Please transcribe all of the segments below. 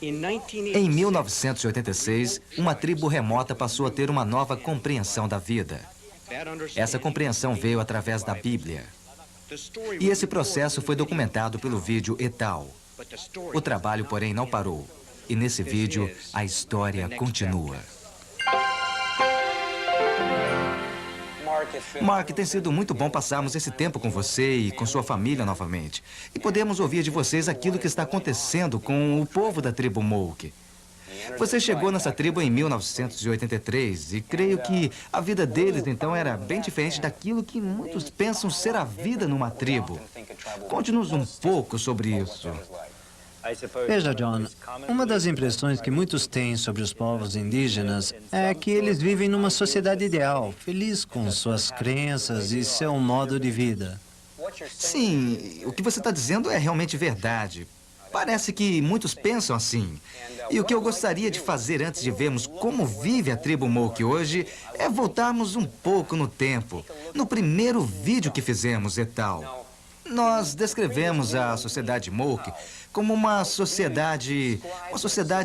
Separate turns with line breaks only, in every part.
Em 1986, uma tribo remota passou a ter uma nova compreensão da vida. Essa compreensão veio através da Bíblia. E esse processo foi documentado pelo vídeo Etal. O trabalho, porém, não parou. E nesse vídeo, a história continua. Mark, tem sido muito bom passarmos esse tempo com você e com sua família novamente. E podemos ouvir de vocês aquilo que está acontecendo com o povo da tribo Moke. Você chegou nessa tribo em 1983 e creio que a vida deles, então, era bem diferente daquilo que muitos pensam ser a vida numa tribo. Conte-nos um pouco sobre isso.
Veja, John, uma das impressões que muitos têm sobre os povos indígenas é que eles vivem numa sociedade ideal, feliz com suas crenças e seu modo de vida.
Sim, o que você está dizendo é realmente verdade. Parece que muitos pensam assim. E o que eu gostaria de fazer antes de vermos como vive a tribo Moke hoje é voltarmos um pouco no tempo. No primeiro vídeo que fizemos, Etal, nós descrevemos a sociedade Moke como uma sociedade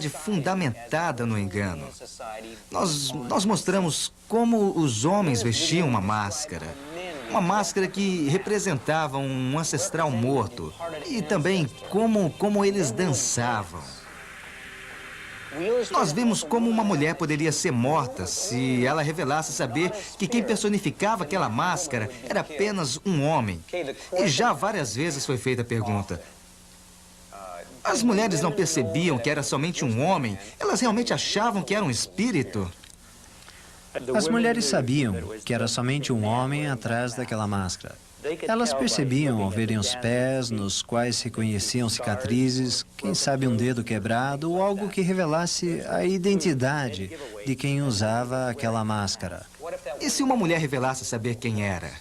fundamentada no engano. Nós mostramos como os homens vestiam uma máscara que representava um ancestral morto, e também como eles dançavam. Nós vimos como uma mulher poderia ser morta se ela revelasse saber que quem personificava aquela máscara era apenas um homem. E já várias vezes foi feita a pergunta: as mulheres não percebiam que era somente um homem? Elas realmente achavam que era um espírito?
As mulheres sabiam que era somente um homem atrás daquela máscara. Elas percebiam ao verem os pés, nos quais se conheciam cicatrizes, quem sabe um dedo quebrado ou algo que revelasse a identidade de quem usava aquela máscara.
E se uma mulher revelasse saber quem era?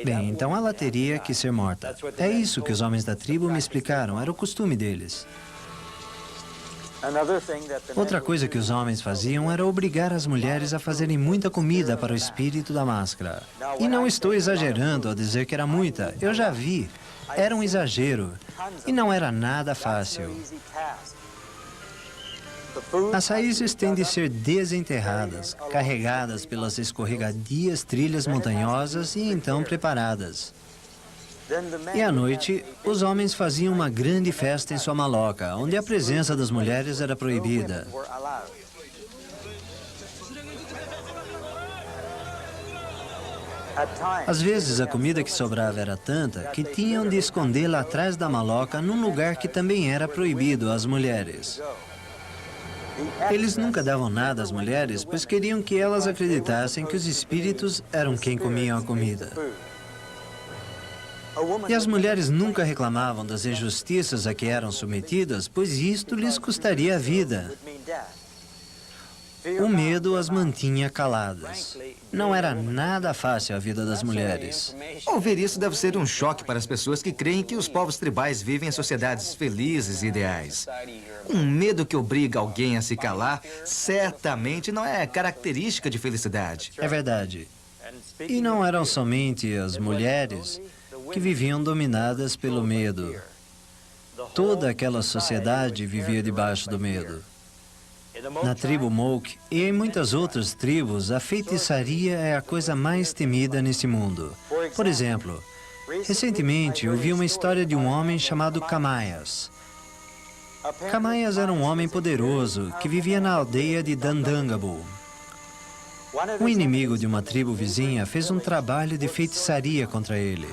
Bem, então ela teria que ser morta. É isso que os homens da tribo me explicaram, era o costume deles. Outra coisa que os homens faziam era obrigar as mulheres a fazerem muita comida para o espírito da máscara. E não estou exagerando ao dizer que era muita. Eu já vi. Era um exagero. E não era nada fácil. As raízes têm de ser desenterradas, carregadas pelas escorregadias trilhas montanhosas e então preparadas. E à noite, os homens faziam uma grande festa em sua maloca, onde a presença das mulheres era proibida. Às vezes, a comida que sobrava era tanta que tinham de escondê-la atrás da maloca num lugar que também era proibido às mulheres. Eles nunca davam nada às mulheres, pois queriam que elas acreditassem que os espíritos eram quem comiam a comida. E as mulheres nunca reclamavam das injustiças a que eram submetidas, pois isto lhes custaria a vida. O medo as mantinha caladas. Não era nada fácil a vida das mulheres.
Ouvir isso deve ser um choque para as pessoas que creem que os povos tribais vivem em sociedades felizes e ideais. Um medo que obriga alguém a se calar certamente não é característica de felicidade.
É verdade. E não eram somente as mulheres que viviam dominadas pelo medo. Toda aquela sociedade vivia debaixo do medo. Na tribo Moke e em muitas outras tribos, a feitiçaria é a coisa mais temida nesse mundo. Por exemplo, recentemente ouvi uma história de um homem chamado Kamaias. Kamaias era um homem poderoso que vivia na aldeia de Dandangabu. Um inimigo de uma tribo vizinha fez um trabalho de feitiçaria contra ele.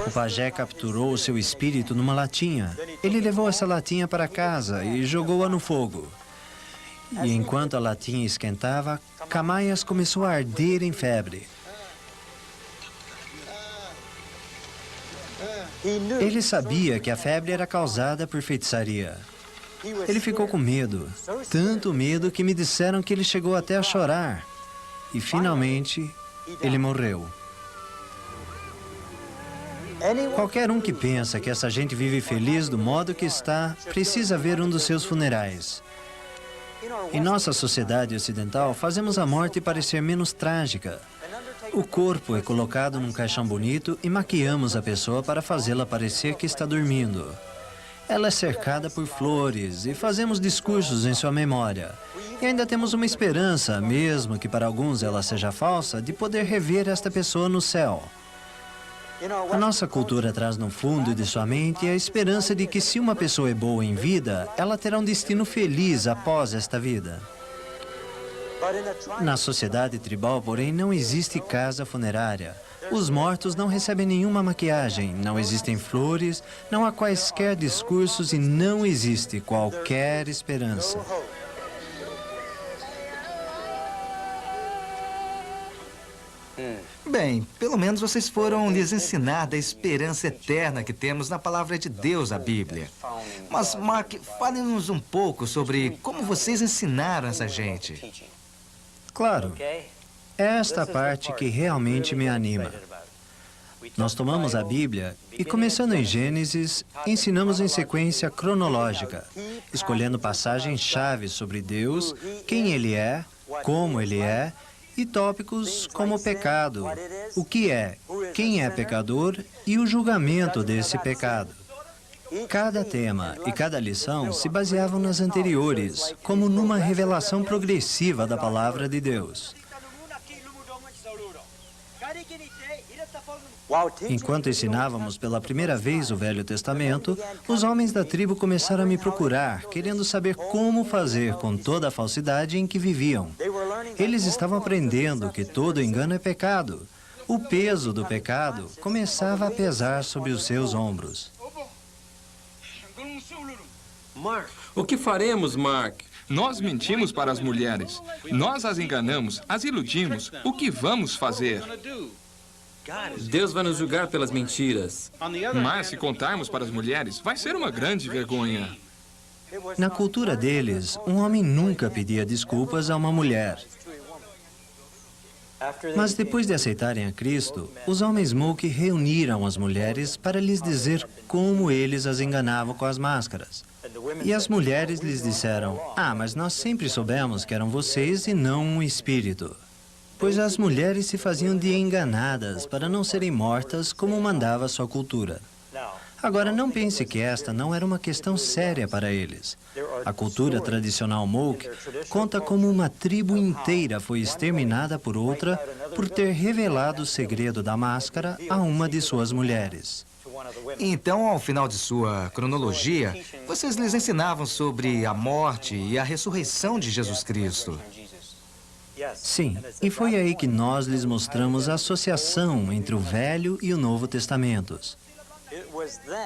O pajé capturou seu espírito numa latinha. Ele levou essa latinha para casa e jogou-a no fogo. E enquanto a latinha esquentava, Kamaias começou a arder em febre. Ele sabia que a febre era causada por feitiçaria. Ele ficou com medo, tanto medo que me disseram que ele chegou até a chorar. E finalmente, ele morreu. Qualquer um que pensa que essa gente vive feliz do modo que está, precisa ver um dos seus funerais. Em nossa sociedade ocidental, fazemos a morte parecer menos trágica. O corpo é colocado num caixão bonito e maquiamos a pessoa para fazê-la parecer que está dormindo. Ela é cercada por flores e fazemos discursos em sua memória. E ainda temos uma esperança, mesmo que para alguns ela seja falsa, de poder rever esta pessoa no céu. A nossa cultura traz no fundo de sua mente a esperança de que se uma pessoa é boa em vida, ela terá um destino feliz após esta vida. Na sociedade tribal, porém, não existe casa funerária. Os mortos não recebem nenhuma maquiagem, não existem flores, não há quaisquer discursos e não existe qualquer esperança.
Bem, pelo menos vocês foram lhes ensinar da esperança eterna que temos na palavra de Deus, a Bíblia. Mas, Mark, fale-nos um pouco sobre como vocês ensinaram essa gente.
Claro, é esta parte que realmente me anima. Nós tomamos a Bíblia e, começando em Gênesis, ensinamos em sequência cronológica, escolhendo passagens-chave sobre Deus, quem Ele é, como Ele é, e tópicos como o pecado, o que é, quem é pecador e o julgamento desse pecado. Cada tema e cada lição se baseavam nas anteriores, como numa revelação progressiva da palavra de Deus. Enquanto ensinávamos pela primeira vez o Velho Testamento, os homens da tribo começaram a me procurar, querendo saber como fazer com toda a falsidade em que viviam. Eles estavam aprendendo que todo engano é pecado. O peso do pecado começava a pesar sobre os seus ombros.
O que faremos, Mark?
Nós mentimos para as mulheres. Nós as enganamos, as iludimos. O que vamos fazer?
Deus vai nos julgar pelas mentiras.
Mas se contarmos para as mulheres, vai ser uma grande vergonha.
Na cultura deles, um homem nunca pedia desculpas a uma mulher. Mas depois de aceitarem a Cristo, os homens Moke reuniram as mulheres para lhes dizer como eles as enganavam com as máscaras. E as mulheres lhes disseram: "Ah, mas nós sempre soubemos que eram vocês e não um espírito." Pois as mulheres se faziam de enganadas para não serem mortas como mandava sua cultura. Agora, não pense que esta não era uma questão séria para eles. A cultura tradicional Moke conta como uma tribo inteira foi exterminada por outra por ter revelado o segredo da máscara a uma de suas mulheres.
Então, ao final de sua cronologia, vocês lhes ensinavam sobre a morte e a ressurreição de Jesus Cristo.
Sim, e foi aí que nós lhes mostramos a associação entre o Velho e o Novo Testamentos.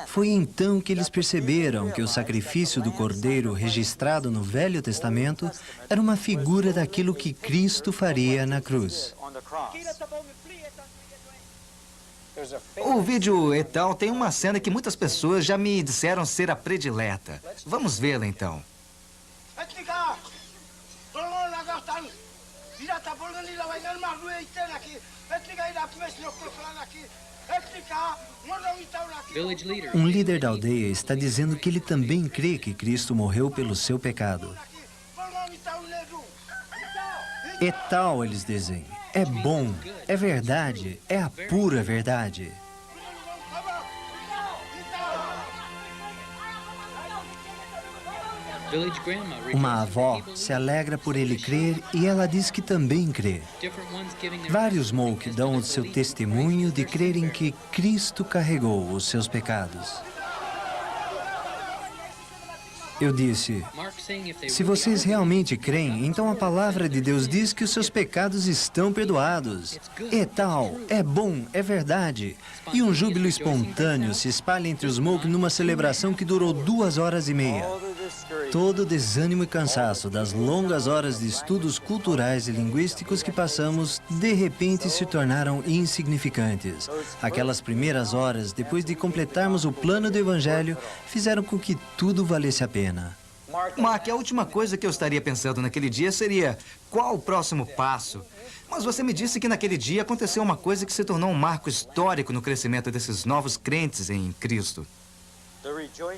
Foi então que eles perceberam que o sacrifício do cordeiro registrado no Velho Testamento era uma figura daquilo que Cristo faria na cruz.
O vídeo e tal tem uma cena que muitas pessoas já me disseram ser a predileta. Vamos vê-la então.
Um líder da aldeia está dizendo que ele também crê que Cristo morreu pelo seu pecado. E tal, eles dizem. É bom, é verdade, é a pura verdade. Uma avó se alegra por ele crer e ela diz que também crê. Vários Mouk dão o seu testemunho de crerem que Cristo carregou os seus pecados. Eu disse, se vocês realmente creem, então a palavra de Deus diz que os seus pecados estão perdoados. É tal, é bom, é verdade. E um júbilo espontâneo se espalha entre os Mouk numa celebração que durou 2 horas e meia. Todo o desânimo e cansaço das longas horas de estudos culturais e linguísticos que passamos, de repente se tornaram insignificantes. Aquelas primeiras horas, depois de completarmos o plano do Evangelho, fizeram com que tudo valesse a pena.
Mark, a última coisa que eu estaria pensando naquele dia seria qual o próximo passo. Mas você me disse que naquele dia aconteceu uma coisa que se tornou um marco histórico no crescimento desses novos crentes em Cristo.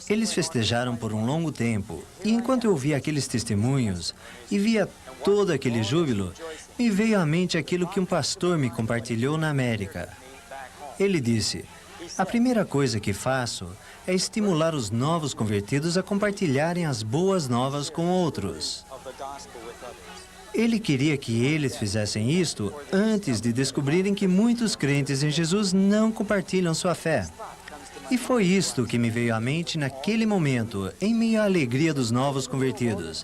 Eles festejaram por um longo tempo, e enquanto eu via aqueles testemunhos e via todo aquele júbilo, me veio à mente aquilo que um pastor me compartilhou na América. Ele disse, a primeira coisa que faço é estimular os novos convertidos a compartilharem as boas novas com outros. Ele queria que eles fizessem isto antes de descobrirem que muitos crentes em Jesus não compartilham sua fé. E foi isto que me veio à mente naquele momento, em meio à alegria dos novos convertidos.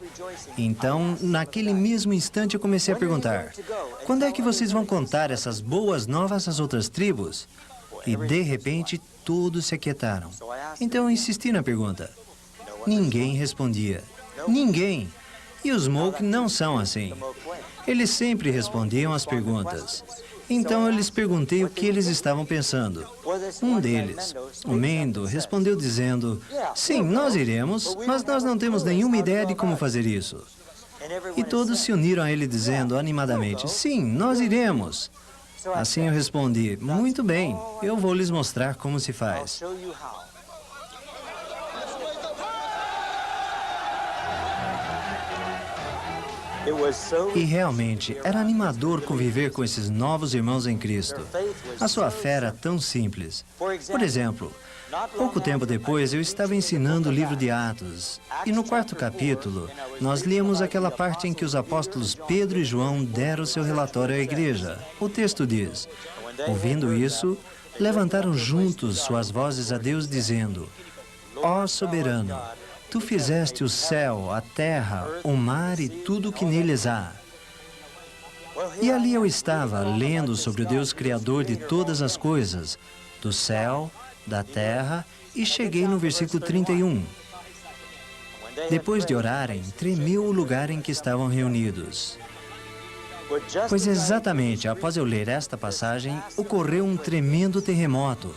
Então, naquele mesmo instante, eu comecei a perguntar, quando é que vocês vão contar essas boas novas às outras tribos? E, de repente, todos se aquietaram. Então, eu insisti na pergunta. Ninguém respondia. Ninguém. E os Mouk não são assim. Eles sempre respondiam às perguntas. Então, eu lhes perguntei o que eles estavam pensando. Um deles, o Mendo, respondeu dizendo, sim, nós iremos, mas nós não temos nenhuma ideia de como fazer isso. E todos se uniram a ele dizendo animadamente, sim, nós iremos. Assim eu respondi, muito bem, eu vou lhes mostrar como se faz. E realmente, era animador conviver com esses novos irmãos em Cristo. A sua fé era tão simples. Por exemplo, pouco tempo depois, eu estava ensinando o livro de Atos. E no 4º capítulo, nós líamos aquela parte em que os apóstolos Pedro e João deram seu relatório à igreja. O texto diz, ouvindo isso, levantaram juntos suas vozes a Deus, dizendo, ó soberano, tu fizeste o céu, a terra, o mar e tudo o que neles há. E ali eu estava, lendo sobre o Deus Criador de todas as coisas, do céu, da terra, e cheguei no versículo 31. Depois de orarem, tremeu o lugar em que estavam reunidos. Pois exatamente após eu ler esta passagem, ocorreu um tremendo terremoto.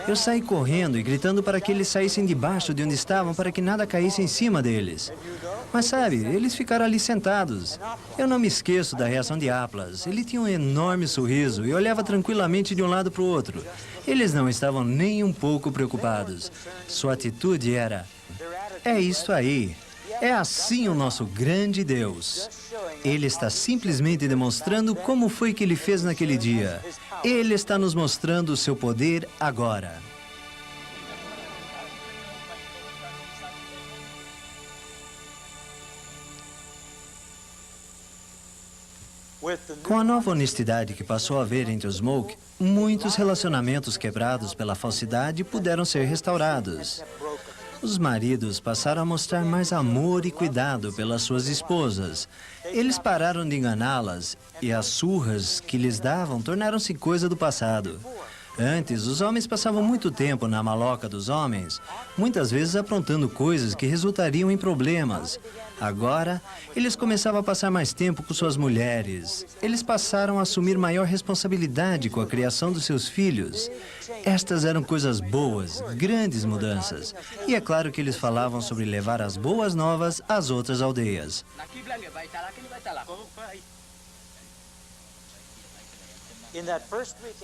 Eu saí correndo e gritando para que eles saíssem debaixo de onde estavam para que nada caísse em cima deles. Mas sabe, eles ficaram ali sentados. Eu não me esqueço da reação de Aplas. Ele tinha um enorme sorriso e olhava tranquilamente de um lado para o outro. Eles não estavam nem um pouco preocupados. Sua atitude era, é isso aí. É assim o nosso grande Deus. Ele está simplesmente demonstrando como foi que ele fez naquele dia. Ele está nos mostrando o seu poder agora. Com a nova honestidade que passou a haver entre os Mouk, muitos relacionamentos quebrados pela falsidade puderam ser restaurados. Os maridos passaram a mostrar mais amor e cuidado pelas suas esposas. Eles pararam de enganá-las e as surras que lhes davam tornaram-se coisa do passado. Antes, os homens passavam muito tempo na maloca dos homens, muitas vezes aprontando coisas que resultariam em problemas. Agora, eles começavam a passar mais tempo com suas mulheres. Eles passaram a assumir maior responsabilidade com a criação dos seus filhos. Estas eram coisas boas, grandes mudanças. E é claro que eles falavam sobre levar as boas novas às outras aldeias.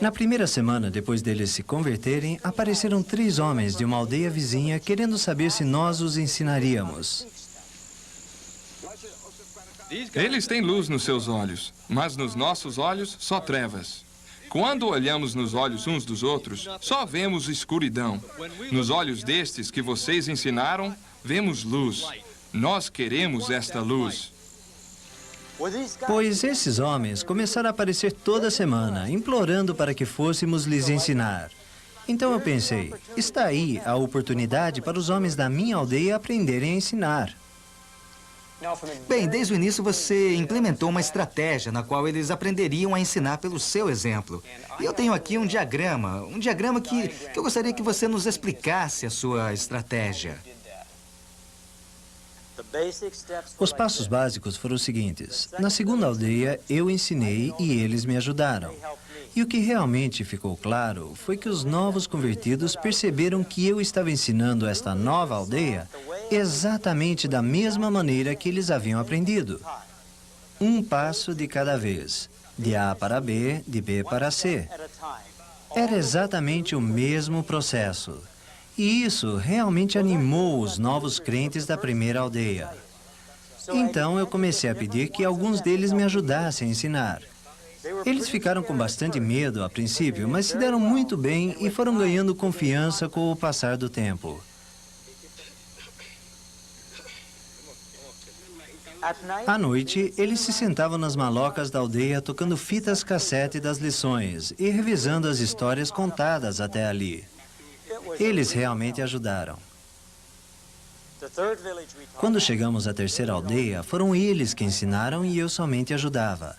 Na primeira semana depois deles se converterem, apareceram 3 homens de uma aldeia vizinha querendo saber se nós os ensinaríamos.
Eles têm luz nos seus olhos, mas nos nossos olhos só trevas. Quando olhamos nos olhos uns dos outros, só vemos escuridão. Nos olhos destes que vocês ensinaram, vemos luz. Nós queremos esta luz.
Pois esses homens começaram a aparecer toda semana, implorando para que fôssemos lhes ensinar. Então eu pensei, está aí a oportunidade para os homens da minha aldeia aprenderem a ensinar.
Bem, desde o início você implementou uma estratégia na qual eles aprenderiam a ensinar pelo seu exemplo. E eu tenho aqui um diagrama que eu gostaria que você nos explicasse a sua estratégia.
Os passos básicos foram os seguintes. Na segunda aldeia, eu ensinei e eles me ajudaram. E o que realmente ficou claro foi que os novos convertidos perceberam que eu estava ensinando esta nova aldeia exatamente da mesma maneira que eles haviam aprendido. Um passo de cada vez. De A para B, de B para C. Era exatamente o mesmo processo. E isso realmente animou os novos crentes da primeira aldeia. Então eu comecei a pedir que alguns deles me ajudassem a ensinar. Eles ficaram com bastante medo a princípio, mas se deram muito bem e foram ganhando confiança com o passar do tempo. À noite, eles se sentavam nas malocas da aldeia tocando fitas cassete das lições e revisando as histórias contadas até ali. Eles realmente ajudaram. Quando chegamos à terceira aldeia, foram eles que ensinaram e eu somente ajudava.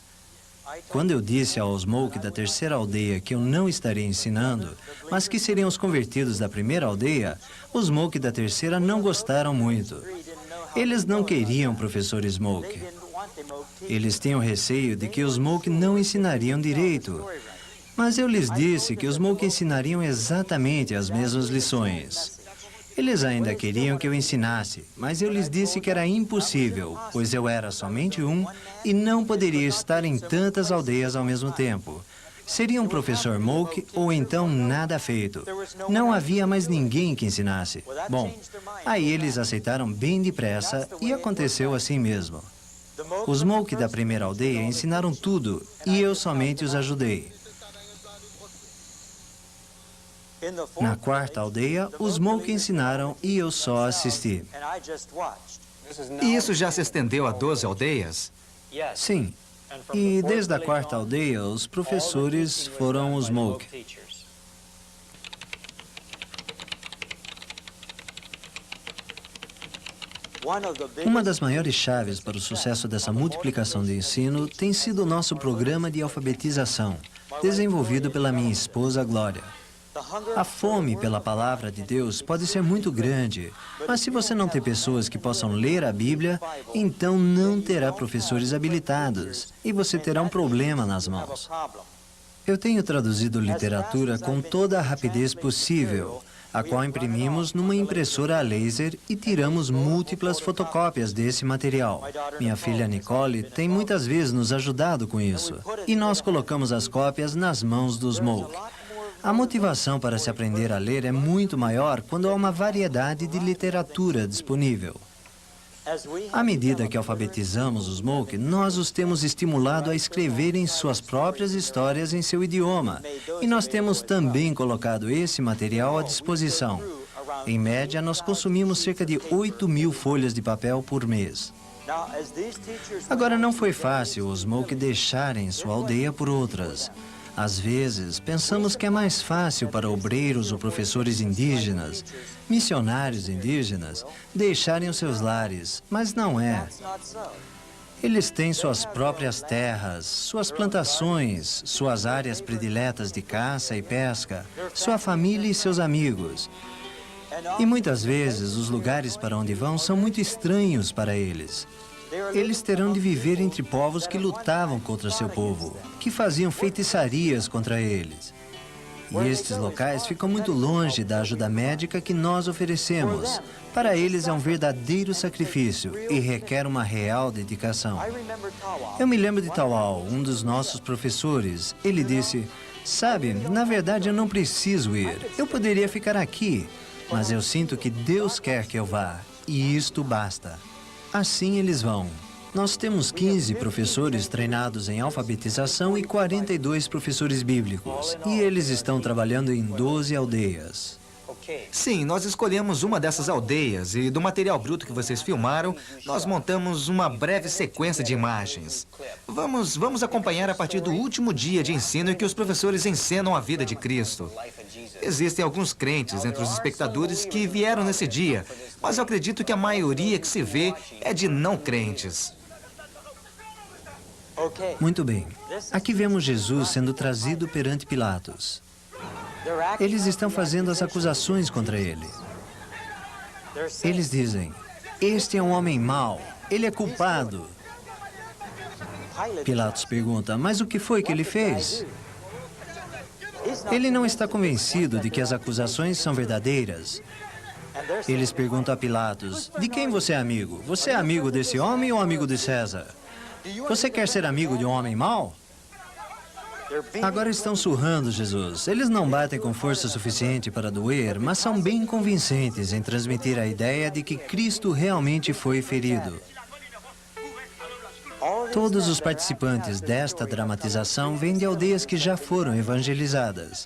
Quando eu disse aos Moke da terceira aldeia que eu não estaria ensinando, mas que seriam os convertidos da primeira aldeia, os Moke da terceira não gostaram muito. Eles não queriam professores Moke. Eles tinham receio de que os Moke não ensinariam direito. Mas eu lhes disse que os Moke ensinariam exatamente as mesmas lições. Eles ainda queriam que eu ensinasse, mas eu lhes disse que era impossível, pois eu era somente um e não poderia estar em tantas aldeias ao mesmo tempo. Seria um professor Moke ou então nada feito. Não havia mais ninguém que ensinasse. Bom, aí eles aceitaram bem depressa e aconteceu assim mesmo. Os Moke da primeira aldeia ensinaram tudo e eu somente os ajudei. Na quarta aldeia, os Moke ensinaram e eu só assisti.
E isso já se estendeu a 12 aldeias?
Sim. E desde a quarta aldeia, os professores foram os Moke. Uma das maiores chaves para o sucesso dessa multiplicação de ensino tem sido o nosso programa de alfabetização, desenvolvido pela minha esposa Glória. A fome pela palavra de Deus pode ser muito grande, mas se você não tem pessoas que possam ler a Bíblia, então não terá professores habilitados e você terá um problema nas mãos. Eu tenho traduzido literatura com toda a rapidez possível, a qual imprimimos numa impressora a laser e tiramos múltiplas fotocópias desse material. Minha filha Nicole tem muitas vezes nos ajudado com isso, e nós colocamos as cópias nas mãos dos Moke. A motivação para se aprender a ler é muito maior quando há uma variedade de literatura disponível. À medida que alfabetizamos os Moke, nós os temos estimulado a escreverem suas próprias histórias em seu idioma. E nós temos também colocado esse material à disposição. Em média, nós consumimos cerca de 8.000 folhas de papel por mês. Agora, não foi fácil os Moke deixarem sua aldeia por outras. Às vezes, pensamos que é mais fácil para obreiros ou professores indígenas, missionários indígenas, deixarem os seus lares, mas não é. Eles têm suas próprias terras, suas plantações, suas áreas prediletas de caça e pesca, sua família e seus amigos. E muitas vezes os lugares para onde vão são muito estranhos para eles. Eles terão de viver entre povos que lutavam contra seu povo, que faziam feitiçarias contra eles. E estes locais ficam muito longe da ajuda médica que nós oferecemos. Para eles é um verdadeiro sacrifício e requer uma real dedicação. Eu me lembro de Tawal, um dos nossos professores. Ele disse, sabe, na verdade eu não preciso ir. Eu poderia ficar aqui, mas eu sinto que Deus quer que eu vá. E isto basta. Assim eles vão. Nós temos 15 professores treinados em alfabetização e 42 professores bíblicos. E eles estão trabalhando em 12 aldeias.
Sim, nós escolhemos uma dessas aldeias e do material bruto que vocês filmaram, nós montamos uma breve sequência de imagens. Vamos acompanhar a partir do último dia de ensino em que os professores encenam a vida de Cristo. Existem alguns crentes entre os espectadores que vieram nesse dia, mas eu acredito que a maioria que se vê é de não crentes.
Muito bem. Aqui vemos Jesus sendo trazido perante Pilatos. Eles estão fazendo as acusações contra ele. Eles dizem, este é um homem mau, ele é culpado. Pilatos pergunta, mas o que foi que ele fez? Ele não está convencido de que as acusações são verdadeiras. Eles perguntam a Pilatos, de quem você é amigo? Você é amigo desse homem ou amigo de César? Você quer ser amigo de um homem mau? Agora estão surrando Jesus. Eles não batem com força suficiente para doer, mas são bem convincentes em transmitir a ideia de que Cristo realmente foi ferido. Todos os participantes desta dramatização vêm de aldeias que já foram evangelizadas.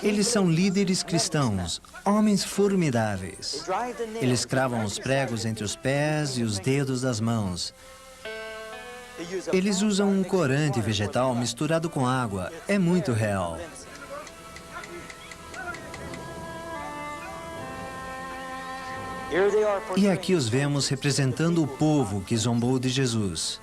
Eles são líderes cristãos, homens formidáveis. Eles cravam os pregos entre os pés e os dedos das mãos. Eles usam um corante vegetal misturado com água. É muito real. E aqui os vemos representando o povo que zombou de Jesus.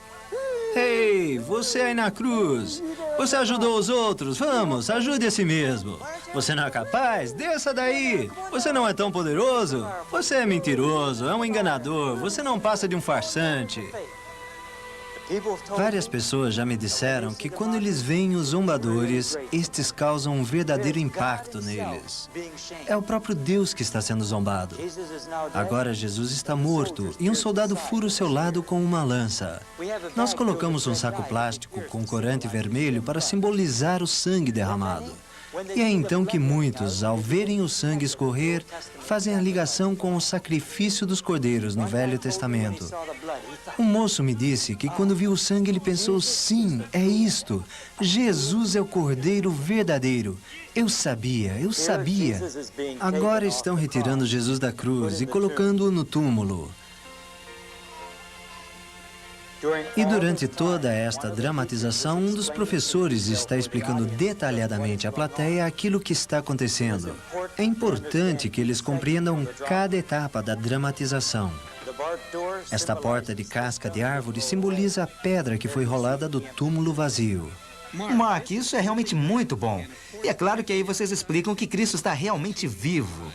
Ei, você aí na cruz. Você ajudou os outros. Vamos, ajude a si mesmo. Você não é capaz? Desça daí. Você não é tão poderoso? Você é mentiroso, é um enganador. Você não passa de um farsante. Várias pessoas já me disseram que quando eles veem os zombadores, estes causam um verdadeiro impacto neles. É o próprio Deus que está sendo zombado. Agora Jesus está morto e um soldado fura o seu lado com uma lança. Nós colocamos um saco plástico com corante vermelho para simbolizar o sangue derramado. E é então que muitos, ao verem o sangue escorrer, fazem a ligação com o sacrifício dos cordeiros no Velho Testamento. Um moço me disse que quando viu o sangue ele pensou, sim, é isto. Jesus é o cordeiro verdadeiro. Eu sabia. Agora estão retirando Jesus da cruz e colocando-o no túmulo. E durante toda esta dramatização, um dos professores está explicando detalhadamente à plateia aquilo que está acontecendo. É importante que eles compreendam cada etapa da dramatização. Esta porta de casca de árvore simboliza a pedra que foi rolada do túmulo vazio.
Mark, isso é realmente muito bom. E é claro que aí vocês explicam que Cristo está realmente vivo.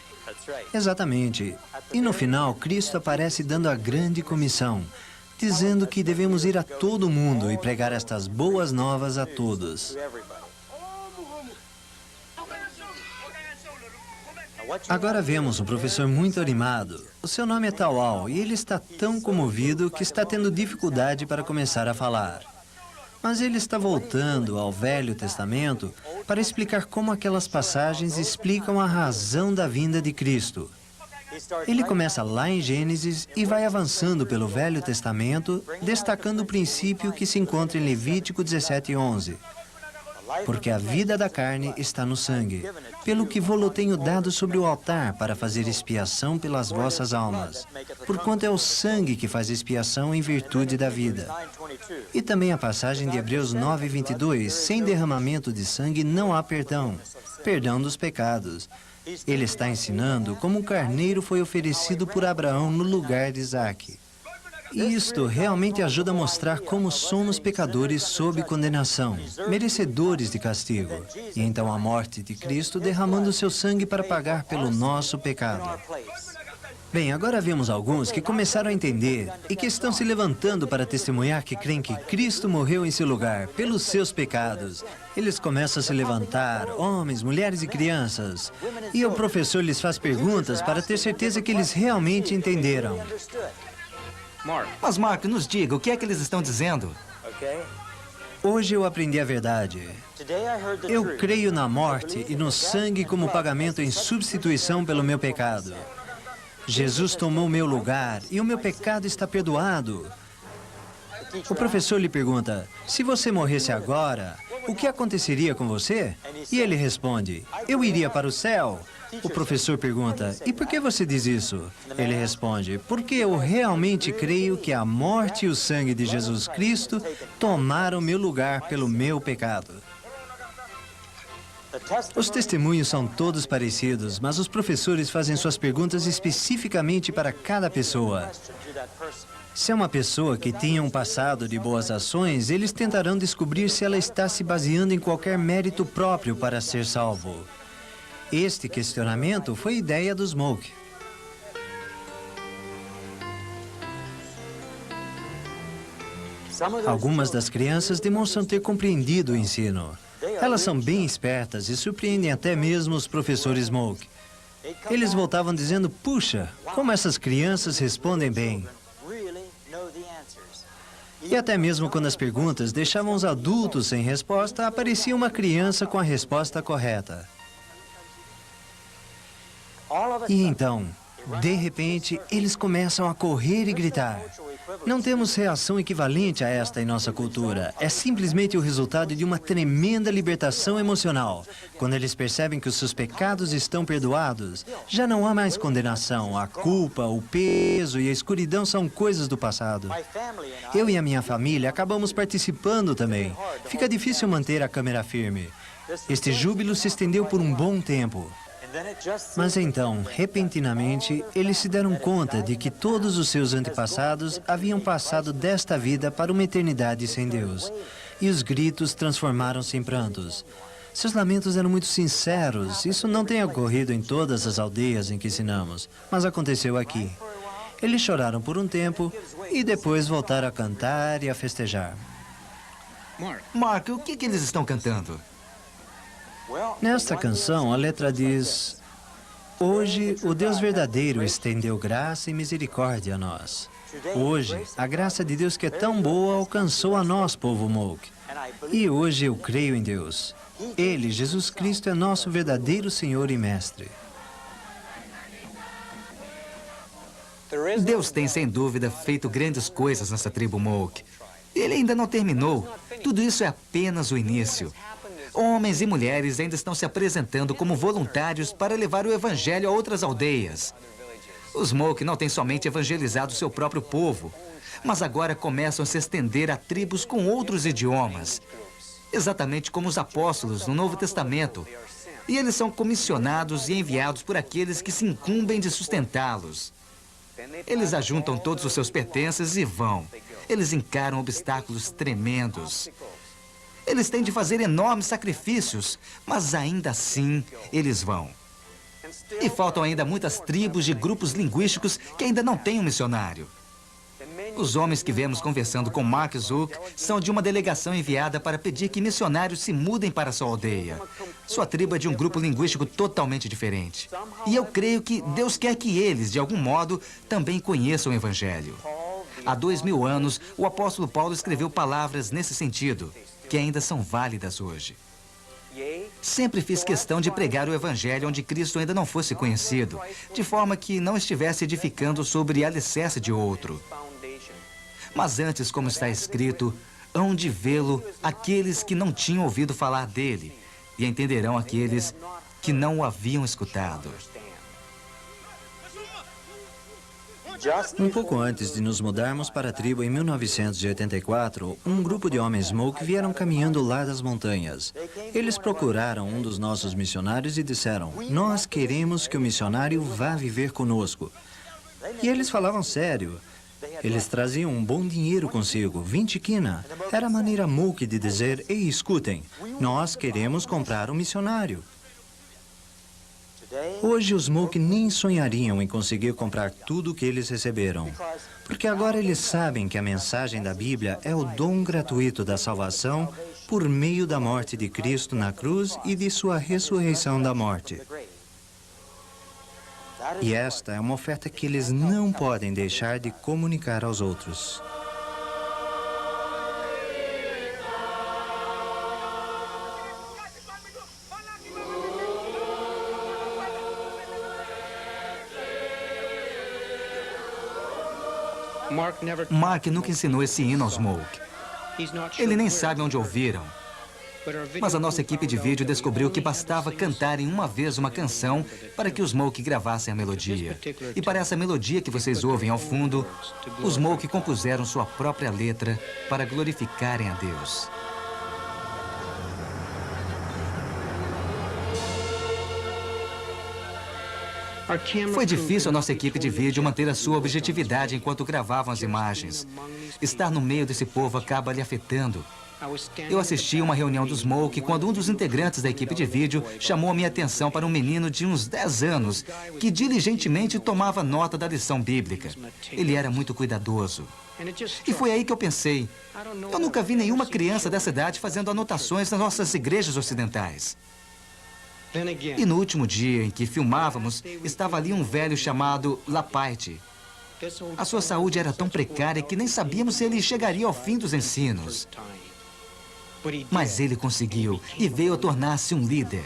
Exatamente. E no final, Cristo aparece dando a grande comissão, dizendo que devemos ir a todo mundo e pregar estas boas novas a todos. Agora vemos um professor muito animado. O seu nome é Tawal e ele está tão comovido que está tendo dificuldade para começar a falar. Mas ele está voltando ao Velho Testamento para explicar como aquelas passagens explicam a razão da vinda de Cristo. Ele começa lá em Gênesis e vai avançando pelo Velho Testamento, destacando o princípio que se encontra em Levítico 17:11. Porque a vida da carne está no sangue, pelo que vou-lo tenho dado sobre o altar para fazer expiação pelas vossas almas, porquanto é o sangue que faz expiação em virtude da vida. E também a passagem de Hebreus 9:22, sem derramamento de sangue não há perdão, perdão dos pecados. Ele está ensinando como um carneiro foi oferecido por Abraão no lugar de Isaque. E isto realmente ajuda a mostrar como somos pecadores sob condenação, merecedores de castigo. E então a morte de Cristo derramando seu sangue para pagar pelo nosso pecado. Bem, agora vemos alguns que começaram a entender e que estão se levantando para testemunhar que creem que Cristo morreu em seu lugar, pelos seus pecados. Eles começam a se levantar, homens, mulheres e crianças. E o professor lhes faz perguntas para ter certeza que eles realmente entenderam.
Mas, Mark, nos diga, o que é que eles estão dizendo?
Hoje eu aprendi a verdade. Eu creio na morte e no sangue como pagamento em substituição pelo meu pecado. Jesus tomou meu lugar e o meu pecado está perdoado. O professor lhe pergunta, se você morresse agora, o que aconteceria com você? E ele responde, eu iria para o céu. O professor pergunta, e por que você diz isso? Ele responde, porque eu realmente creio que a morte e o sangue de Jesus Cristo tomaram meu lugar pelo meu pecado. Os testemunhos são todos parecidos, mas os professores fazem suas perguntas especificamente para cada pessoa. Se é uma pessoa que tinha um passado de boas ações, eles tentarão descobrir se ela está se baseando em qualquer mérito próprio para ser salvo. Este questionamento foi ideia dos Smoke. Algumas das crianças demonstram ter compreendido o ensino. Elas são bem espertas e surpreendem até mesmo os professores Smoke. Eles voltavam dizendo, puxa, como essas crianças respondem bem. E até mesmo quando as perguntas deixavam os adultos sem resposta, aparecia uma criança com a resposta correta. E então, de repente, eles começam a correr e gritar. Não temos reação equivalente a esta em nossa cultura. É simplesmente o resultado de uma tremenda libertação emocional. Quando eles percebem que os seus pecados estão perdoados, já não há mais condenação. A culpa, o peso e a escuridão são coisas do passado. Eu e a minha família acabamos participando também. Fica difícil manter a câmera firme. Este júbilo se estendeu por um bom tempo. Mas então, repentinamente, eles se deram conta de que todos os seus antepassados haviam passado desta vida para uma eternidade sem Deus. E os gritos transformaram-se em prantos. Seus lamentos eram muito sinceros. Isso não tem ocorrido em todas as aldeias em que ensinamos, mas aconteceu aqui. Eles choraram por um tempo e depois voltaram a cantar e a festejar.
Mark, o que eles estão cantando?
Nesta canção, a letra diz: hoje, o Deus verdadeiro estendeu graça e misericórdia a nós. Hoje, a graça de Deus que é tão boa alcançou a nós, povo Moke. E hoje eu creio em Deus. Ele, Jesus Cristo, é nosso verdadeiro Senhor e Mestre.
Deus tem, sem dúvida, feito grandes coisas nessa tribo Moke. Ele ainda não terminou. Tudo isso é apenas o início. Homens e mulheres ainda estão se apresentando como voluntários para levar o evangelho a outras aldeias. Os Smoke não têm somente evangelizado seu próprio povo, mas agora começam a se estender a tribos com outros idiomas. Exatamente como os apóstolos no Novo Testamento. E eles são comissionados e enviados por aqueles que se incumbem de sustentá-los. Eles ajuntam todos os seus pertences e vão. Eles encaram obstáculos tremendos. Eles têm de fazer enormes sacrifícios, mas ainda assim eles vão. E faltam ainda muitas tribos de grupos linguísticos que ainda não têm um missionário. Os homens que vemos conversando com Mark Zook são de uma delegação enviada para pedir que missionários se mudem para sua aldeia. Sua tribo é de um grupo linguístico totalmente diferente. E eu creio que Deus quer que eles, de algum modo, também conheçam o Evangelho. Há 2000 anos, o apóstolo Paulo escreveu palavras nesse sentido, que ainda são válidas hoje. Sempre fiz questão de pregar o Evangelho onde Cristo ainda não fosse conhecido, de forma que não estivesse edificando sobre alicerce de outro. Mas antes, como está escrito, hão de vê-lo aqueles que não tinham ouvido falar dele, e entenderão aqueles que não o haviam escutado.
Um pouco antes de nos mudarmos para a tribo em 1984, um grupo de homens Smoke vieram caminhando lá das montanhas. Eles procuraram um dos nossos missionários e disseram: nós queremos que o missionário vá viver conosco. E eles falavam sério. Eles traziam um bom dinheiro consigo, 20 quina. Era a maneira Moke de dizer, ei, escutem, nós queremos comprar um missionário. Hoje os Moke nem sonhariam em conseguir comprar tudo o que eles receberam. Porque agora eles sabem que a mensagem da Bíblia é o dom gratuito da salvação por meio da morte de Cristo na cruz e de sua ressurreição da morte. E esta é uma oferta que eles não podem deixar de comunicar aos outros.
Mark nunca ensinou esse hino aos Moke. Ele nem sabe onde ouviram. Mas a nossa equipe de vídeo descobriu que bastava cantarem uma vez uma canção para que os Moke gravassem a melodia. E para essa melodia que vocês ouvem ao fundo, os Moke compuseram sua própria letra para glorificarem a Deus. Foi difícil a nossa equipe de vídeo manter a sua objetividade enquanto gravavam as imagens. Estar no meio desse povo acaba lhe afetando. Eu assisti a uma reunião dos Moke quando um dos integrantes da equipe de vídeo chamou a minha atenção para um menino de uns 10 anos que diligentemente tomava nota da lição bíblica. Ele era muito cuidadoso. E foi aí que eu pensei, eu nunca vi nenhuma criança dessa idade fazendo anotações nas nossas igrejas ocidentais. E no último dia em que filmávamos, estava ali um velho chamado Lapaite. A sua saúde era tão precária que nem sabíamos se ele chegaria ao fim dos ensinos. Mas ele conseguiu e veio a tornar-se um líder.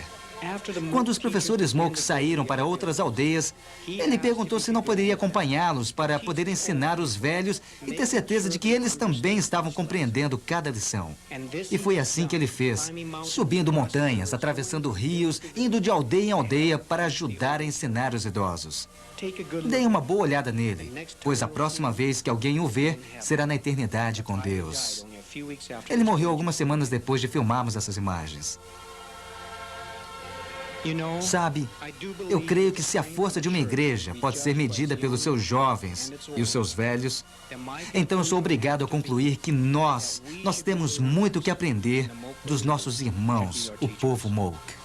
Quando os professores Moke saíram para outras aldeias, ele perguntou se não poderia acompanhá-los para poder ensinar os velhos e ter certeza de que eles também estavam compreendendo cada lição. E foi assim que ele fez, subindo montanhas, atravessando rios, indo de aldeia em aldeia para ajudar a ensinar os idosos. Deem uma boa olhada nele, pois a próxima vez que alguém o ver, será na eternidade com Deus. Ele morreu algumas semanas depois de filmarmos essas imagens. Sabe, eu creio que se a força de uma igreja pode ser medida pelos seus jovens e os seus velhos, então eu sou obrigado a concluir que nós temos muito que aprender dos nossos irmãos, o povo Moke.